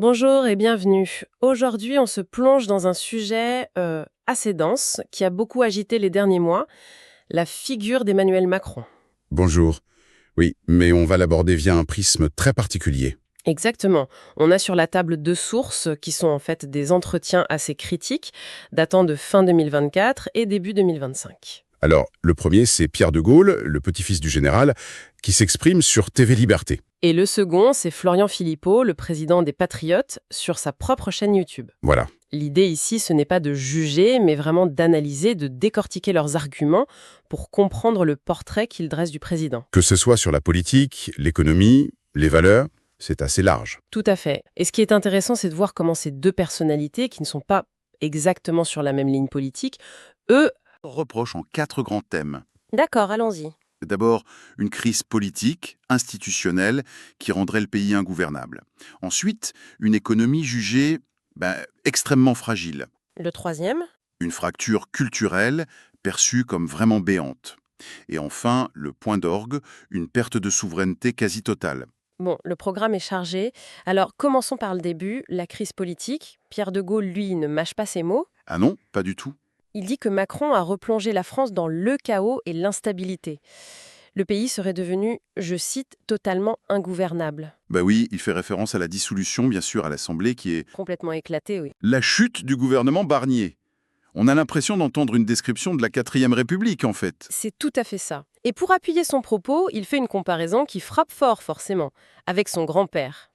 Bonjour et bienvenue. Aujourd'hui, on se plonge dans un sujet assez dense qui a beaucoup agité les derniers mois, la figure d'Emmanuel Macron. Bonjour. Oui, mais on va l'aborder via un prisme très particulier. Exactement. On a sur la table deux sources qui sont en fait des entretiens assez critiques, datant de fin 2024 et début 2025. Alors, le premier, c'est Pierre de Gaulle, le petit-fils du général, qui s'exprime sur TV Liberté. Et le second, c'est Florian Philippot, le président des Patriotes, sur sa propre chaîne YouTube. Voilà. L'idée ici, ce n'est pas de juger, mais vraiment d'analyser, de décortiquer leurs arguments pour comprendre le portrait qu'ils dressent du président. Que ce soit sur la politique, l'économie, les valeurs, c'est assez large. Tout à fait. Et ce qui est intéressant, c'est de voir comment ces deux personnalités, qui ne sont pas exactement sur la même ligne politique, eux... Reproche en 4 grands thèmes. D'accord, allons-y. D'abord, une crise politique, institutionnelle, qui rendrait le pays ingouvernable. Ensuite, une économie jugée extrêmement fragile. Le troisième? Une fracture culturelle perçue comme vraiment béante. Et enfin, le point d'orgue, une perte de souveraineté quasi totale. Bon, le programme est chargé. Alors, commençons par le début, la crise politique. Pierre de Gaulle, lui, ne mâche pas ses mots. Ah non, pas du tout. Il dit que Macron a replongé la France dans le chaos et l'instabilité. Le pays serait devenu, je cite, totalement ingouvernable. Bah oui, il fait référence à la dissolution, bien sûr, à l'Assemblée, qui est Complètement éclaté, oui. la chute du gouvernement Barnier. On a l'impression d'entendre une description de la 4e République, en fait. C'est tout à fait ça. Et pour appuyer son propos, il fait une comparaison qui frappe fort, forcément, avec son grand-père.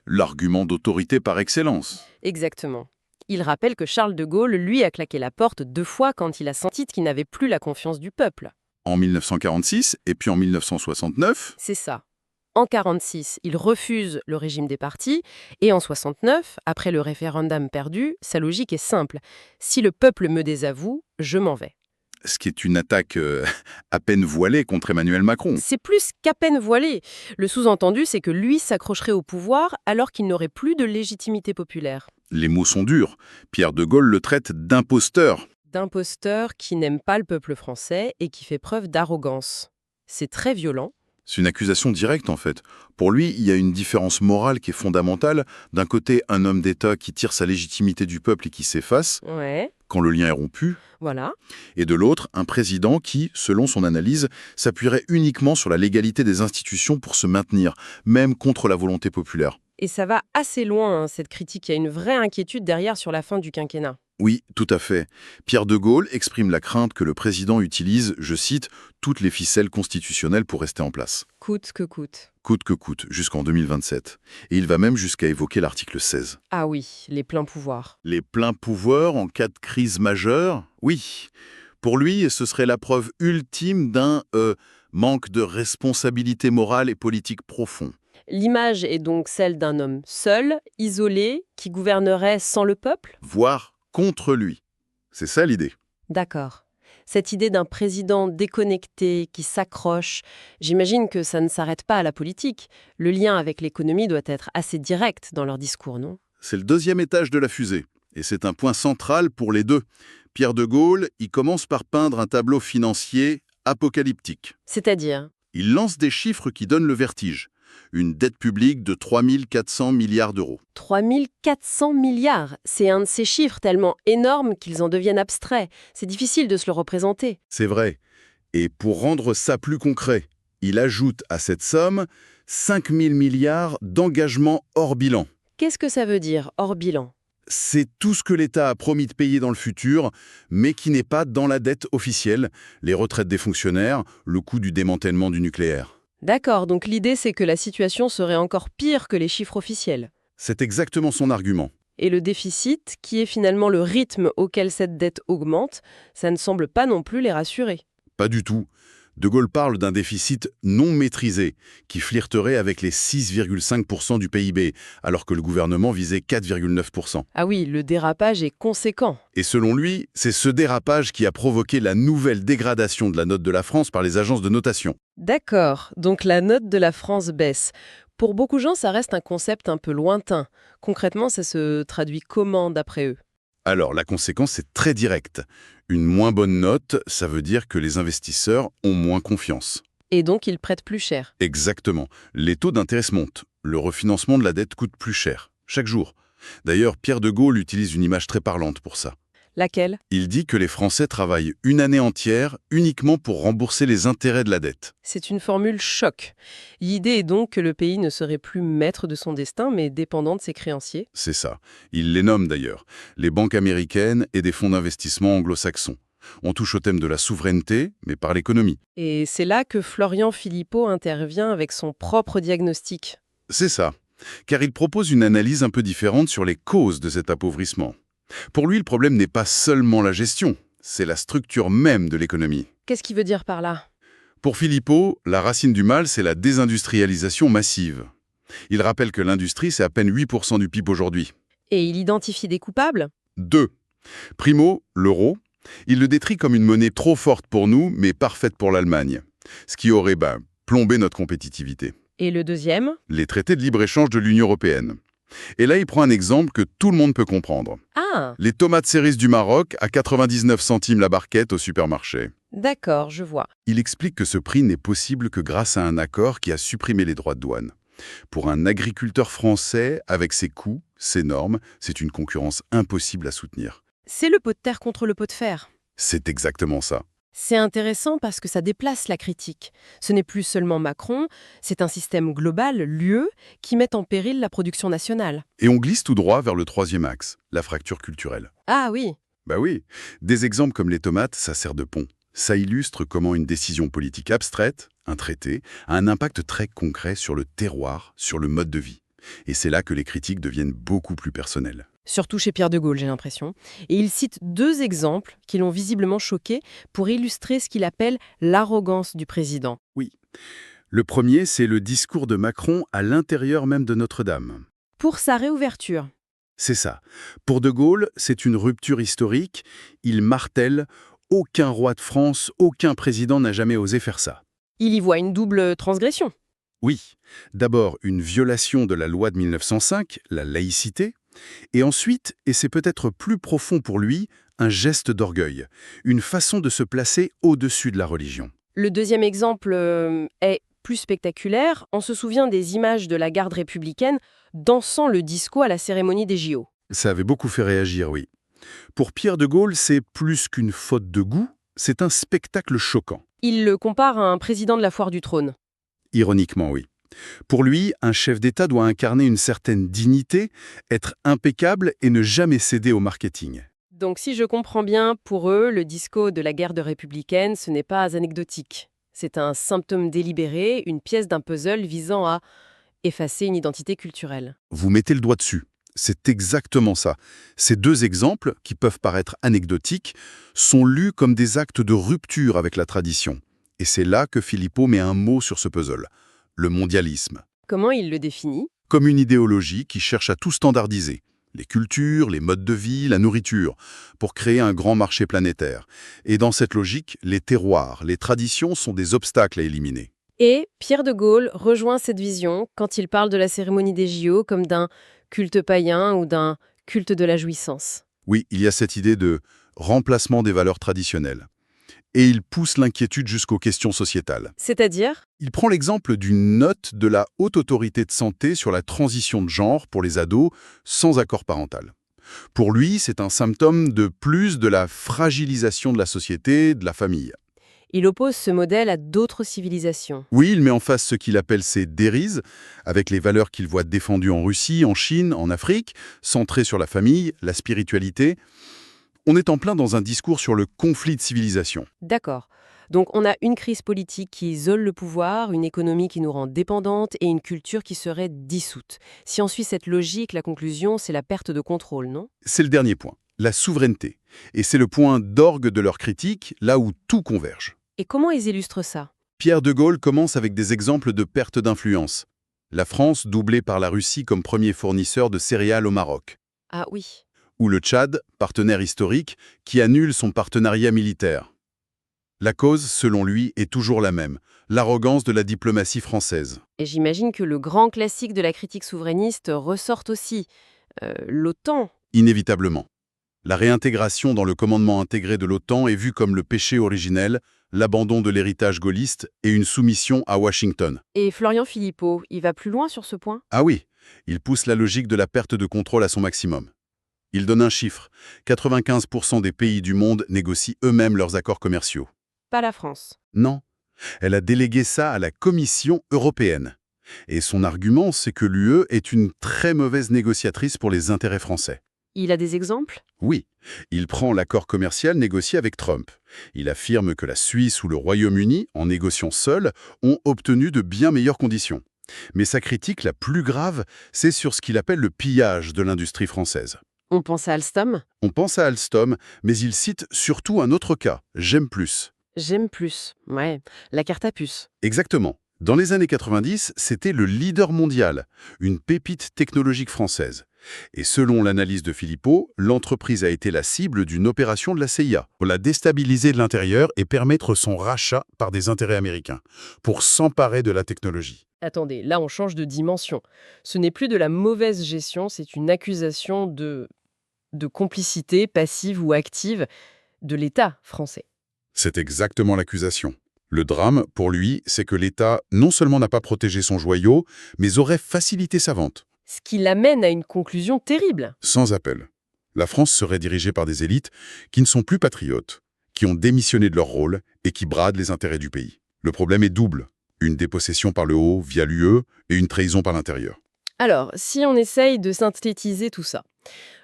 L'argument d'autorité par excellence. Exactement. Il rappelle que Charles de Gaulle, lui, a claqué la porte 2 fois quand il a senti qu'il n'avait plus la confiance du peuple. En 1946 et puis en 1969, C'est ça. En 1946, il refuse le régime des partis, et en 1969, après le référendum perdu, sa logique est simple. Si le peuple me désavoue, je m'en vais. ce qui est une attaque à peine voilée contre Emmanuel Macron. C'est plus qu'à peine voilé. Le sous-entendu, c'est que lui s'accrocherait au pouvoir alors qu'il n'aurait plus de légitimité populaire. Les mots sont durs. Pierre de Gaulle le traite d'imposteur. D'imposteur qui n'aime pas le peuple français et qui fait preuve d'arrogance. C'est très violent. C'est une accusation directe, en fait. Pour lui, il y a une différence morale qui est fondamentale. D'un côté, un homme d'État qui tire sa légitimité du peuple et qui s'efface Ouais, quand le lien est rompu. voilà. Et de l'autre, un président qui, selon son analyse, s'appuierait uniquement sur la légalité des institutions pour se maintenir, même contre la volonté populaire. Et ça va assez loin, hein, cette critique. Il y a une vraie inquiétude derrière sur la fin du quinquennat. Oui, tout à fait. Pierre de Gaulle exprime la crainte que le président utilise, je cite, toutes les ficelles constitutionnelles pour rester en place. Coûte que coûte. Coûte que coûte, jusqu'en 2027. Et il va même jusqu'à évoquer l'article 16. Ah oui, les pleins pouvoirs. Les pleins pouvoirs en cas de crise majeure? Oui. Pour lui, ce serait la preuve ultime d'un manque de responsabilité morale et politique profond. L'image est donc celle d'un homme seul, isolé, qui gouvernerait sans le peuple? Voire contre lui. C'est ça l'idée. D'accord. Cette idée d'un président déconnecté, qui s'accroche, j'imagine que ça ne s'arrête pas à la politique. Le lien avec l'économie doit être assez direct dans leur discours, non? C'est le 2e étage de la fusée. Et c'est un point central pour les deux. Pierre de Gaulle, il commence par peindre un tableau financier apocalyptique. C'est-à-dire? Il lance des chiffres qui donnent le vertige. Une dette publique de 3 400 milliards d'euros. 3 400 milliards, c'est un de ces chiffres tellement énormes qu'ils en deviennent abstraits. C'est difficile de se le représenter. C'est vrai. Et pour rendre ça plus concret, il ajoute à cette somme 5 000 milliards d'engagements hors bilan. Qu'est-ce que ça veut dire, hors bilan? C'est tout ce que l'État a promis de payer dans le futur, mais qui n'est pas dans la dette officielle, les retraites des fonctionnaires, le coût du démantèlement du nucléaire. D'accord, donc l'idée c'est que la situation serait encore pire que les chiffres officiels. C'est exactement son argument. Et le déficit, qui est finalement le rythme auquel cette dette augmente, ça ne semble pas non plus les rassurer. Pas du tout. De Gaulle parle d'un déficit non maîtrisé, qui flirterait avec les 6,5% du PIB, alors que le gouvernement visait 4,9%. Ah oui, le dérapage est conséquent. Et selon lui, c'est ce dérapage qui a provoqué la nouvelle dégradation de la note de la France par les agences de notation. D'accord, donc la note de la France baisse. Pour beaucoup de gens, ça reste un concept un peu lointain. Concrètement, ça se traduit comment d'après eux? Alors, la conséquence est très directe. Une moins bonne note, ça veut dire que les investisseurs ont moins confiance. Et donc ils prêtent plus cher. Exactement. Les taux d'intérêt montent. Le refinancement de la dette coûte plus cher. chaque jour. D'ailleurs, Pierre de Gaulle utilise une image très parlante pour ça. Laquelle? Il dit que les Français travaillent une année entière uniquement pour rembourser les intérêts de la dette. C'est une formule choc. L'idée est donc que le pays ne serait plus maître de son destin, mais dépendant de ses créanciers. C'est ça. Il les nomme d'ailleurs, les banques américaines et des fonds d'investissement anglo-saxons. On touche au thème de la souveraineté, mais par l'économie. Et c'est là que Florian Philippot intervient avec son propre diagnostic. C'est ça. Car il propose une analyse un peu différente sur les causes de cet appauvrissement. Pour lui, le problème n'est pas seulement la gestion, c'est la structure même de l'économie. Qu'est-ce qu'il veut dire par là? Pour Philippot, la racine du mal, c'est la désindustrialisation massive. Il rappelle que l'industrie, c'est à peine 8% du PIB aujourd'hui. Et il identifie des coupables? 2. Primo, l'euro. Il le décrit comme une monnaie trop forte pour nous, mais parfaite pour l'Allemagne. Ce qui aurait plombé notre compétitivité. Et le deuxième? Les traités de libre-échange de l'Union européenne. Et là, il prend un exemple que tout le monde peut comprendre. Ah, Les tomates cerises du Maroc à 99 centimes la barquette au supermarché. d'accord, je vois. Il explique que ce prix n'est possible que grâce à un accord qui a supprimé les droits de douane. Pour un agriculteur français, avec ses coûts, ses normes, c'est une concurrence impossible à soutenir. C'est le pot de terre contre le pot de fer. C'est exactement ça. C'est intéressant parce que ça déplace la critique. Ce n'est plus seulement Macron, c'est un système global, l'UE, qui met en péril la production nationale. Et on glisse tout droit vers le troisième axe, la fracture culturelle. Ah oui, Bah oui, des exemples comme les tomates, ça sert de pont. Ça illustre comment une décision politique abstraite, un traité, a un impact très concret sur le terroir, sur le mode de vie. Et c'est là que les critiques deviennent beaucoup plus personnelles. surtout chez Pierre de Gaulle, j'ai l'impression. Et il cite 2 exemples qui l'ont visiblement choqué pour illustrer ce qu'il appelle l'arrogance du président. Oui. Le premier, c'est le discours de Macron à l'intérieur même de Notre-Dame. Pour sa réouverture. C'est ça. Pour De Gaulle, c'est une rupture historique. Il martèle « Aucun roi de France, aucun président n'a jamais osé faire ça ». Il y voit une double transgression. Oui, d'abord une violation de la loi de 1905, la laïcité, et ensuite, et c'est peut-être plus profond pour lui, un geste d'orgueil, une façon de se placer au-dessus de la religion. Le deuxième exemple est plus spectaculaire. On se souvient des images de la garde républicaine dansant le disco à la cérémonie des JO. Ça avait beaucoup fait réagir, oui. Pour Pierre de Gaulle, c'est plus qu'une faute de goût, c'est un spectacle choquant. Il le compare à un président de la foire du trône. Ironiquement, oui. Pour lui, un chef d'État doit incarner une certaine dignité, être impeccable et ne jamais céder au marketing. Donc si je comprends bien, pour eux, le disco de la garde républicaine, ce n'est pas anecdotique. C'est un symptôme délibéré, une pièce d'un puzzle visant à effacer une identité culturelle. Vous mettez le doigt dessus. C'est exactement ça. Ces 2 exemples, qui peuvent paraître anecdotiques, sont lus comme des actes de rupture avec la tradition. Et c'est là que Philippot met un mot sur ce puzzle, le mondialisme. Comment il le définit? Comme une idéologie qui cherche à tout standardiser. Les cultures, les modes de vie, la nourriture, pour créer un grand marché planétaire. Et dans cette logique, les terroirs, les traditions sont des obstacles à éliminer. Et Pierre de Gaulle rejoint cette vision quand il parle de la cérémonie des JO comme d'un culte païen ou d'un culte de la jouissance. Oui, il y a cette idée de remplacement des valeurs traditionnelles. Et il pousse l'inquiétude jusqu'aux questions sociétales. C'est-à-dire? Il prend l'exemple d'une note de la Haute Autorité de Santé sur la transition de genre pour les ados sans accord parental. Pour lui, c'est un symptôme de plus de la fragilisation de la société, de la famille. Il oppose ce modèle à d'autres civilisations. Oui, il met en face ce qu'il appelle ses dérises, avec les valeurs qu'il voit défendues en Russie, en Chine, en Afrique, centrées sur la famille, la spiritualité. On est en plein dans un discours sur le conflit de civilisation. D'accord. Donc on a une crise politique qui isole le pouvoir, une économie qui nous rend dépendantes et une culture qui serait dissoute. Si on suit cette logique, la conclusion, c'est la perte de contrôle, non? C'est le dernier point, la souveraineté. Et c'est le point d'orgue de leur critique, là où tout converge. Et comment ils illustrent ça? Pierre de Gaulle commence avec des exemples de perte d'influence. La France doublée par la Russie comme premier fournisseur de céréales au Maroc. Ah oui. Ou le Tchad, partenaire historique, qui annule son partenariat militaire. La cause, selon lui, est toujours la même, l'arrogance de la diplomatie française. Et j'imagine que le grand classique de la critique souverainiste ressort aussi. L'OTAN. Inévitablement. La réintégration dans le commandement intégré de l'OTAN est vue comme le péché originel, l'abandon de l'héritage gaulliste et une soumission à Washington. Et Florian Philippot, il va plus loin sur ce point? Ah oui, Il pousse la logique de la perte de contrôle à son maximum. Il donne un chiffre. 95% des pays du monde négocient eux-mêmes leurs accords commerciaux. Pas la France. Non. Elle a délégué ça à la Commission européenne. Et son argument, c'est que l'UE est une très mauvaise négociatrice pour les intérêts français. Il a des exemples? Oui, il prend l'accord commercial négocié avec Trump. Il affirme que la Suisse ou le Royaume-Uni, en négociant seuls, ont obtenu de bien meilleures conditions. Mais sa critique la plus grave, c'est sur ce qu'il appelle le pillage de l'industrie française. On pense à Alstom? On pense à Alstom, mais il cite surtout un autre cas, J'aime plus. J'aime plus. Ouais, la carte à puce. Exactement. Dans les années 90, c'était le leader mondial, une pépite technologique française. Et selon l'analyse de Philippot, l'entreprise a été la cible d'une opération de la CIA pour la déstabiliser de l'intérieur et permettre son rachat par des intérêts américains, pour s'emparer de la technologie. Attendez, là on change de dimension. Ce n'est plus de la mauvaise gestion, c'est une accusation de complicité passive ou active de l'État français. C'est exactement l'accusation. Le drame, pour lui, c'est que l'État non seulement n'a pas protégé son joyau, mais aurait facilité sa vente. Ce qui l'amène à une conclusion terrible. Sans appel. La France serait dirigée par des élites qui ne sont plus patriotes, qui ont démissionné de leur rôle et qui bradent les intérêts du pays. Le problème est double. Une dépossession par le haut via l'UE et une trahison par l'intérieur. Alors, si on essaye de synthétiser tout ça,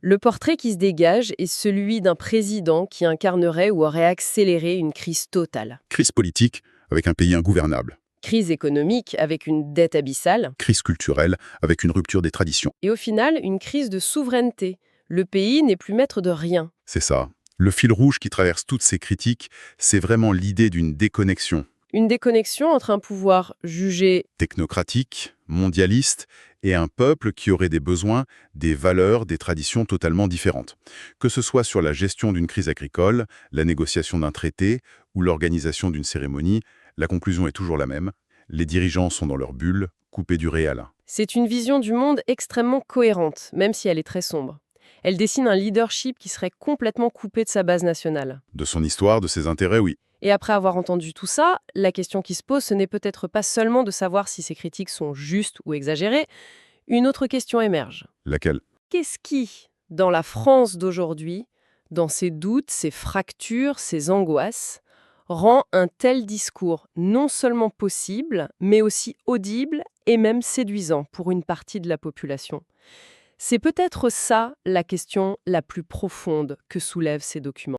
le portrait qui se dégage est celui d'un président qui incarnerait ou aurait accéléré une crise totale. Crise politique avec un pays ingouvernable. Crise économique avec une dette abyssale. Crise culturelle avec une rupture des traditions. Et au final, une crise de souveraineté. Le pays n'est plus maître de rien. C'est ça. Le fil rouge qui traverse toutes ces critiques, c'est vraiment l'idée d'une déconnexion. Une déconnexion entre un pouvoir jugé Technocratique, mondialiste, et un peuple qui aurait des besoins, des valeurs, des traditions totalement différentes. Que ce soit sur la gestion d'une crise agricole, la négociation d'un traité ou l'organisation d'une cérémonie, la conclusion est toujours la même. Les dirigeants sont dans leur bulle, coupés du réel. C'est une vision du monde extrêmement cohérente, même si elle est très sombre. Elle dessine un leadership qui serait complètement coupé de sa base nationale. De son histoire, de ses intérêts, oui. Et après avoir entendu tout ça, la question qui se pose, ce n'est peut-être pas seulement de savoir si ces critiques sont justes ou exagérées. Une autre question émerge. Laquelle? Qu'est-ce qui, dans la France d'aujourd'hui, dans ses doutes, ses fractures, ses angoisses, rend un tel discours non seulement possible, mais aussi audible et même séduisant pour une partie de la population? C'est peut-être ça la question la plus profonde que soulèvent ces documents.